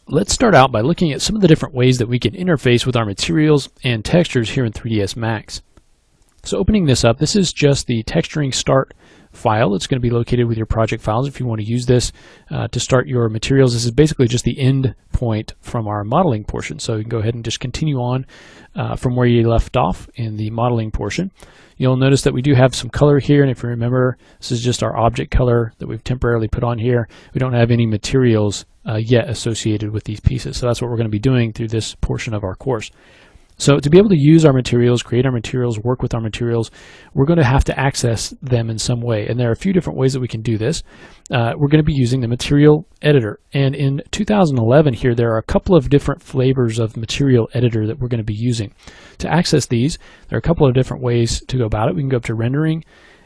let's start out by looking at some of the different ways that we can interface with our materials and textures here in 3ds Max. So opening this up, this is just the texturing start file. It's going to be located with your project files if you want to use this to start your materials. This is basically just the end point from our modeling portion. So you can go ahead and just continue on from where you left off in the modeling portion. You'll notice that we do have some color here, and if you remember, this is just our object color that we've temporarily put on here. We don't have any materials yet associated with these pieces. So that's what we're going to be doing through this portion of our course. So to be able to use our materials, create our materials, work with our materials, we're going to have to access them in some way. And there are a few different ways that we can do this. We're going to be using the Material Editor. And in 2011 here, there are a couple of different flavors of Material Editor that we're going to be using. To access these, there are a couple of different ways to go about it. We can go up to Rendering,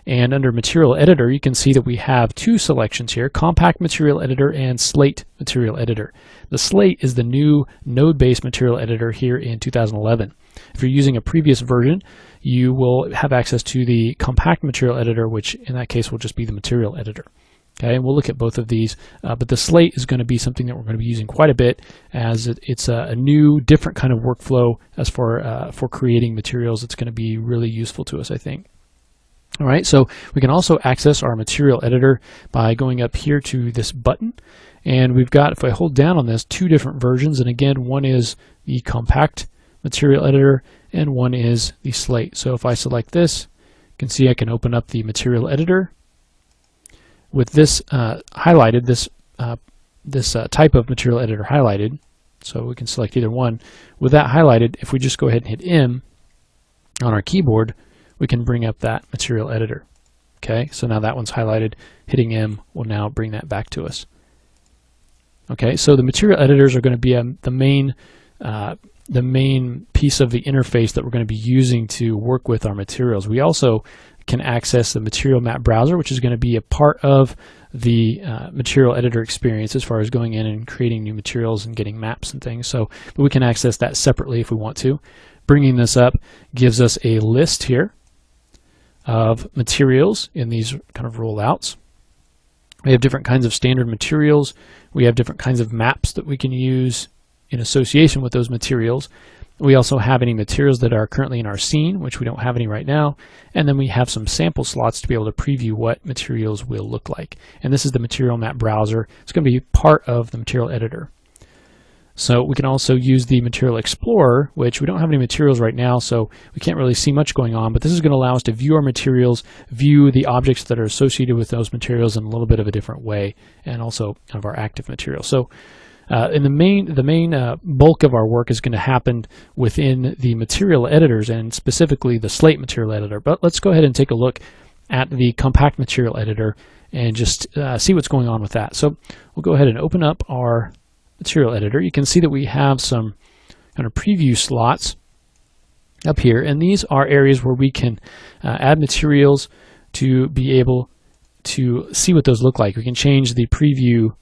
and under Material Editor, you can see that we have two selections here, Compact Material Editor and Slate Material Editor. The Slate is the new node-based material editor here in 2011. If you're using a previous version, you will have access to the Compact Material Editor, which in that case will just be the Material Editor. Okay, and we'll look at both of these, but the Slate is going to be something that we're going to be using quite a bit, as it's a new, different kind of workflow as for creating materials. It's going to be really useful to us, I think. All right, so we can also access our material editor by going up here to this button, and we've got, if I hold down on this, two different versions, and again, one is the Compact Material Editor and one is the Slate. So if I select this, you can see I can open up the Material Editor with this highlighted, this type of material editor highlighted, so we can select either one. With that highlighted, if we just go ahead and hit M on our keyboard, we can bring up that material editor. Okay, so now that one's highlighted. Hitting M will now bring that back to us. Okay, so the material editors are going to be the main piece of the interface that we're going to be using to work with our materials. We also can access the material map browser, which is going to be a part of the material editor experience as far as going in and creating new materials and getting maps and things. So, but we can access that separately if we want to. Bringing this up gives us a list here of materials in these kind of rollouts. We have different kinds of standard materials. We have different kinds of maps that we can use in association with those materials. We also have any materials that are currently in our scene, which we don't have any right now. And then we have some sample slots to be able to preview what materials will look like. And this is the material map browser. It's going to be part of the material editor. So we can also use the Material Explorer, which we don't have any materials right now, so we can't really see much going on, but this is going to allow us to view our materials, view the objects that are associated with those materials in a little bit of a different way, and also kind of our active material. So in the main bulk of our work is going to happen within the material editors, and specifically the Slate material editor. But let's go ahead and take a look at the Compact Material Editor and just see what's going on with that. So we'll go ahead and open up our material editor. You can see that we have some kind of preview slots up here, and these are areas where we can add materials to be able to see what those look like. We can change the preview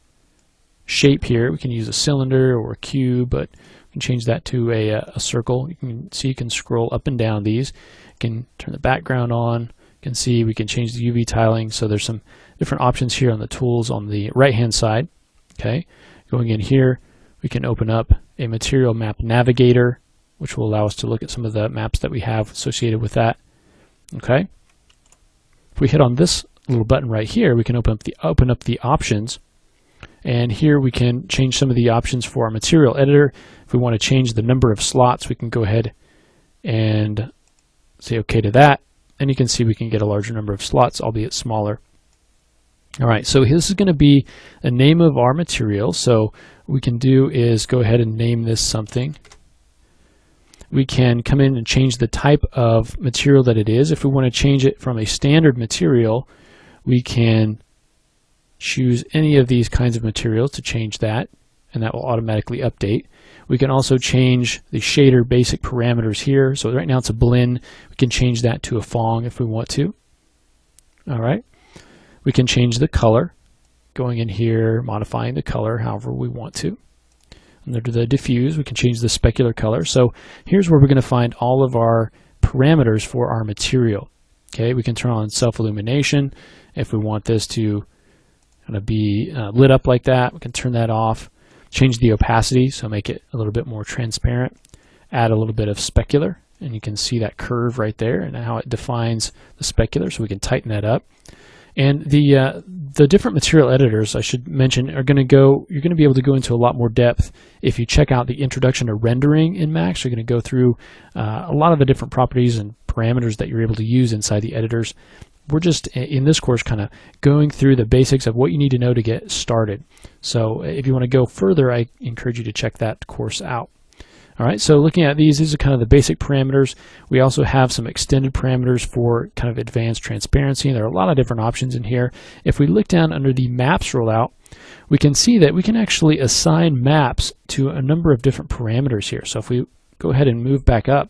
shape here. We can use a cylinder or a cube, but we can change that to a circle. You can see you can scroll up and down these. You can turn the background on. You can see we can change the UV tiling. So there's some different options here on the tools on the right hand side. Okay. Going in here, we can open up a material map navigator, which will allow us to look at some of the maps that we have associated with that. Okay. If we hit on this little button right here, we can open up the options, and here we can change some of the options for our material editor. If we want to change the number of slots, we can go ahead and say OK to that, and you can see we can get a larger number of slots, albeit smaller. All right, so this is going to be a name of our material. So what we can do is go ahead and name this something. We can come in and change the type of material that it is. If we want to change it from a standard material, we can choose any of these kinds of materials to change that, and that will automatically update. We can also change the shader basic parameters here. So right now it's a blend. We can change that to a Phong if we want to. All right. We can change the color, going in here, modifying the color however we want to. Under the diffuse, we can change the specular color. So here's where we're going to find all of our parameters for our material. Okay, we can turn on self-illumination. If we want this to kind of be lit up like that, we can turn that off. change the opacity, so make it a little bit more transparent, add a little bit of specular, and you can see that curve right there and how it defines the specular, so we can tighten that up. And the different material editors, I should mention, are going to go, you're going to be able to go into a lot more depth if you check out the Introduction to Rendering in Max. You're going to go through a lot of the different properties and parameters that you're able to use inside the editors. We're just, in this course, kind of going through the basics of what you need to know to get started. So if you want to go further, I encourage you to check that course out. All right, so looking at these are kind of the basic parameters. We also have some extended parameters for kind of advanced transparency. There are a lot of different options in here. If we look down under the maps rollout, we can see that we can actually assign maps to a number of different parameters here. So if we go ahead and move back up,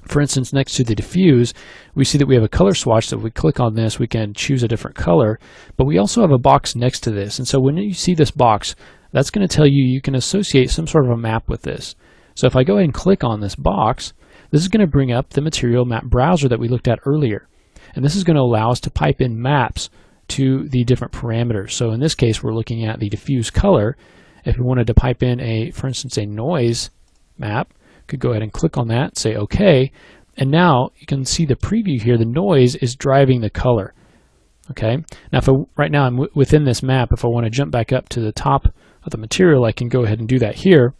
for instance, next to the diffuse, we see that we have a color swatch. So if we click on this, we can choose a different color, but we also have a box next to this. And so when you see this box, that's going to tell you you can associate some sort of a map with this. So if I go ahead and click on this box, this is going to bring up the material map browser that we looked at earlier. And this is going to allow us to pipe in maps to the different parameters. So in this case, we're looking at the diffuse color. If we wanted to pipe in for instance, a noise map, could go ahead and click on that, say OK, and now you can see the preview here. The noise is driving the color. Okay. Now, right now I'm within this map. If I want to jump back up to the top of the material, I can go ahead and do that here.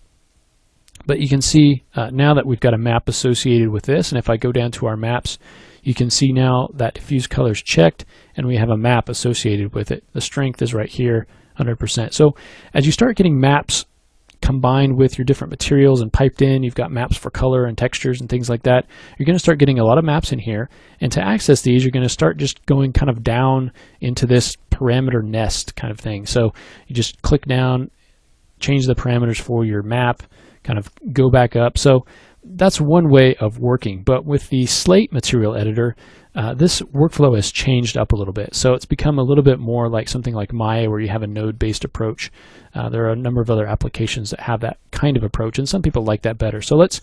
But you can see now that we've got a map associated with this, and if I go down to our maps, you can see now that diffuse color is checked, and we have a map associated with it. The strength is right here, 100%. So as you start getting maps combined with your different materials and piped in, you've got maps for color and textures and things like that, you're going to start getting a lot of maps in here. And to access these, you're going to start just going kind of down into this parameter nest kind of thing. So you just click down, change the parameters for your map, kind of go back up. So that's one way of working. But with the Slate material editor, this workflow has changed up a little bit. So it's become a little bit more like something like Maya, where you have a node-based approach. There are a number of other applications that have that kind of approach, and some people like that better. So let's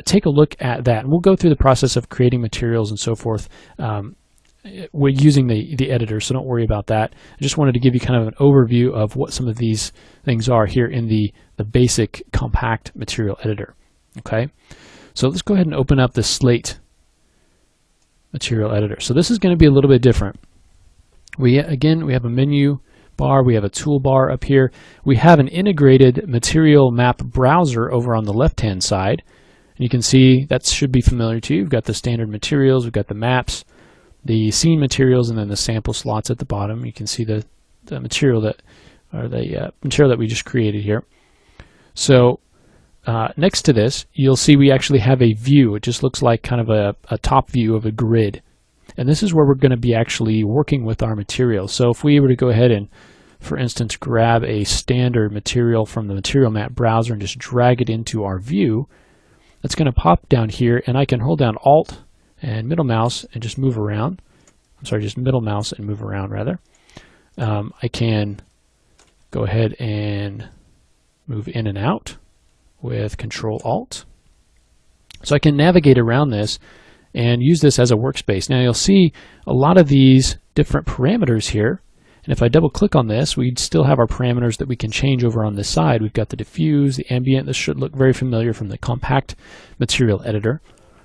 take a look at that. And we'll go through the process of creating materials and so forth. We're using the editor, so don't worry about that. I just wanted to give you kind of an overview of what some of these things are here in the basic compact material editor. Okay, so let's go ahead and open up the Slate material editor. So this is going to be a little bit different. We have a menu bar, we have a toolbar up here, we have an integrated material map browser over on the left hand side, and you can see that should be familiar to you. We've got the standard materials, we've got the maps, the scene materials, and then the sample slots at the bottom. You can see the material that we just created here. So next to this, you'll see we actually have a view. It just looks like kind of a top view of a grid. And this is where we're going to be actually working with our materials. So if we were to go ahead and, for instance, grab a standard material from the material map browser and just drag it into our view, that's going to pop down here, and I can hold down Alt and middle mouse and just move around. I'm sorry, just middle mouse and move around rather. I can go ahead and move in and out with Control Alt. So I can navigate around this and use this as a workspace. Now you'll see a lot of these different parameters here, and if I double click on this, we still have our parameters that we can change over on this side. We've got the diffuse, the ambient. This should look very familiar from the compact material editor.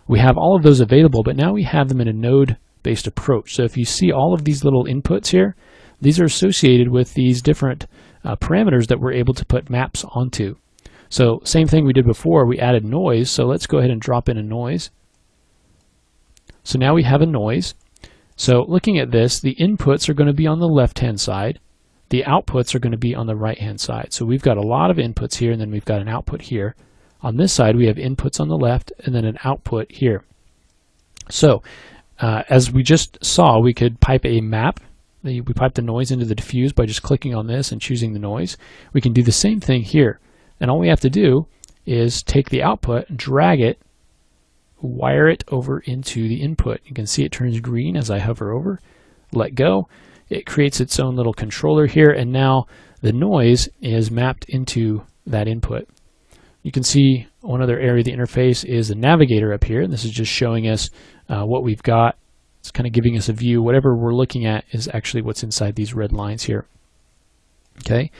We have all of those available, but now we have them in a node-based approach. So if you see all of these little inputs here, these are associated with these different parameters that we're able to put maps onto. So same thing we did before, we added noise, so let's go ahead and drop in a noise. So now we have a noise. So looking at this, the inputs are going to be on the left-hand side. The outputs are going to be on the right-hand side. So we've got a lot of inputs here, and then we've got an output here. On this side, we have inputs on the left, and then an output here. So as we just saw, we could pipe a map. We pipe the noise into the diffuse by just clicking on this and choosing the noise. We can do the same thing here. And all we have to do is take the output, drag it, wire it over into the input. You can see it turns green as I hover over, let go. It creates its own little controller here, and now the noise is mapped into that input. You can see one other area of the interface is the navigator up here, and this is just showing us what we've got. It's kind of giving us a view. Whatever we're looking at is actually what's inside these red lines here. Okay.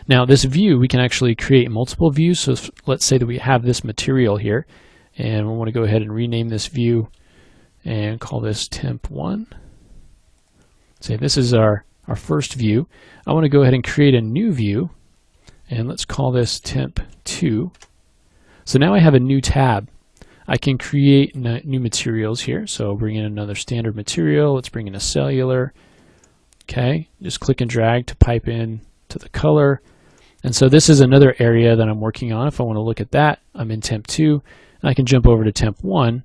Now this view, we can actually create multiple views. So let's say that we have this material here, and we want to go ahead and rename this view and call this temp1. Say this is our first view. I want to go ahead and create a new view, and let's call this temp2. So now I have a new tab. I can create new materials here. So bring in another standard material. Let's bring in a cellular. Okay, just click and drag to pipe in to the color. And so this is another area that I'm working on. If I want to look at that, I'm in temp2, and I can jump over to temp1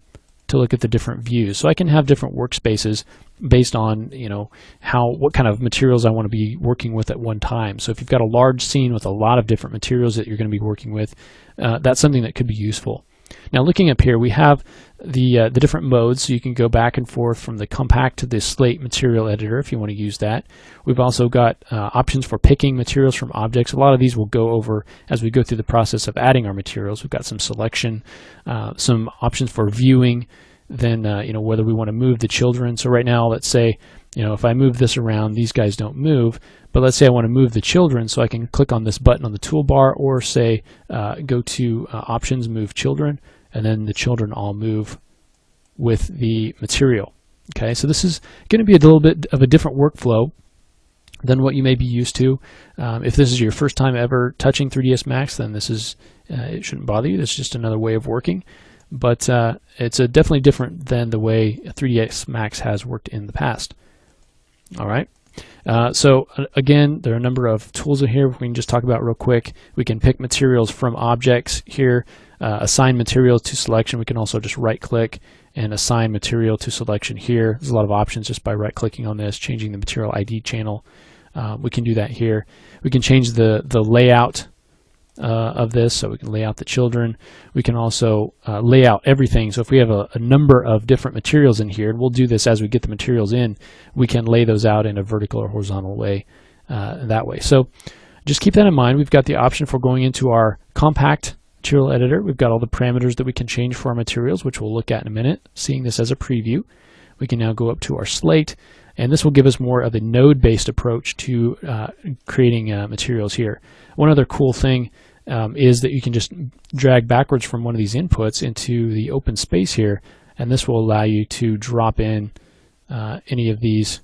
to look at the different views. So I can have different workspaces based on, you know, what kind of materials I want to be working with at one time. So if you've got a large scene with a lot of different materials that you're going to be working with, that's something that could be useful. Now looking up here, we have the different modes, so you can go back and forth from the compact to the slate material editor if you want to use that. We've also got options for picking materials from objects. A lot of these we'll go over as we go through the process of adding our materials. We've got some selection, some options for viewing, then you know, whether we want to move the children. So right now, let's say, you know, if I move this around, these guys don't move. But let's say I want to move the children, so I can click on this button on the toolbar, or say go to options, move children, and then the children all move with the material. Okay, so this is going to be a little bit of a different workflow than what you may be used to. If this is your first time ever touching 3ds Max, then this is it shouldn't bother you. This is just another way of working. But it's definitely different than the way 3ds Max has worked in the past. All right. So again, there are a number of tools in here we can just talk about real quick. We can pick materials from objects here, assign material to selection. We can also just right click and assign material to selection here. There's a lot of options just by right clicking on this, changing the material ID channel. We can do that here. We can change the layout of this, so we can lay out the children. We can also lay out everything. So if we have a number of different materials in here, and we'll do this as we get the materials in, we can lay those out in a vertical or horizontal way that way. So just keep that in mind. We've got the option for going into our compact material editor. We've got all the parameters that we can change for our materials, which we'll look at in a minute. Seeing this as a preview, we can now go up to our slate, and this will give us more of a node-based approach to creating materials here. One other cool thing is that you can just drag backwards from one of these inputs into the open space here, and this will allow you to drop in any of these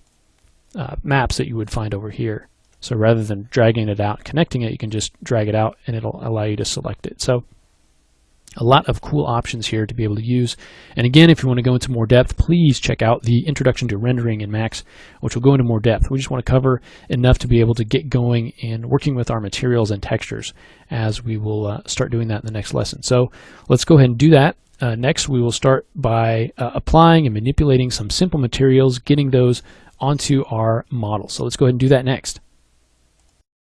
maps that you would find over here. So rather than dragging it out and connecting it, you can just drag it out and it'll allow you to select it. So a lot of cool options here to be able to use. And again, if you want to go into more depth, please check out the Introduction to Rendering in Max, which will go into more depth. We just want to cover enough to be able to get going in working with our materials and textures, as we will start doing that in the next lesson. So let's go ahead and do that. Next, we will start by applying and manipulating some simple materials, getting those onto our model. So let's go ahead and do that next.